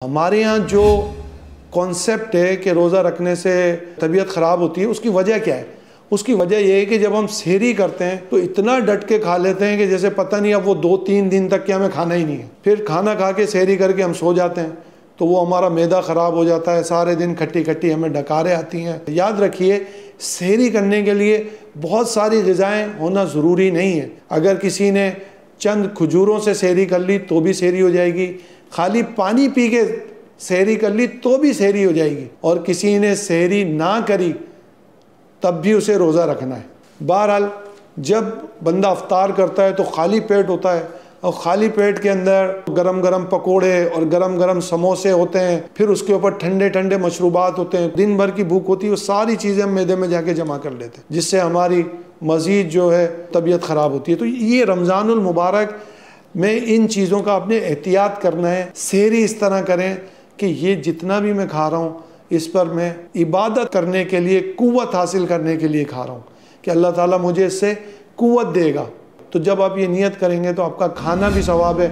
हमारे यहाँ जो कॉन्सेप्ट है कि रोज़ा रखने से तबीयत ख़राब होती है, उसकी वजह क्या है? उसकी वजह यह है कि जब हम सेहरी करते हैं तो इतना डट के खा लेते हैं कि जैसे पता नहीं अब वो 2-3 दिन तक क्या हमें खाना ही नहीं है। फिर खाना खा के सेहरी करके हम सो जाते हैं तो वो हमारा मैदा ख़राब हो जाता है, सारे दिन खट्टी खट्टी हमें डकारें आती हैं। याद रखिए, सेहरी करने के लिए बहुत सारी ग़िज़ाएँ होना ज़रूरी नहीं है। अगर किसी ने चंद खजूरों से सेहरी कर ली तो भी सेहरी हो जाएगी, खाली पानी पी के सेहरी कर ली तो भी सेहरी हो जाएगी, और किसी ने सेहरी ना करी तब भी उसे रोज़ा रखना है। बहरहाल जब बंदा अफ्तार करता है तो खाली पेट होता है, और खाली पेट के अंदर गरम गरम पकोड़े और गरम गरम समोसे होते हैं, फिर उसके ऊपर ठंडे ठंडे मशरूबात होते हैं। दिन भर की भूख होती है, वो सारी चीज़ें हम मैदे में जाके जमा कर लेते हैं, जिससे हमारी मज़ीद जो है तबीयत ख़राब होती है। तो ये रमज़ानुल मुबारक में इन चीज़ों का आपने एहतियात करना है। सेहरी इस तरह करें कि ये जितना भी मैं खा रहा हूँ इस पर मैं इबादत करने के लिए, कुव्वत हासिल करने के लिए खा रहा हूँ कि अल्लाह ताला मुझे इससे कुव्वत देगा। तो जब आप ये नियत करेंगे तो आपका खाना भी सवाब है।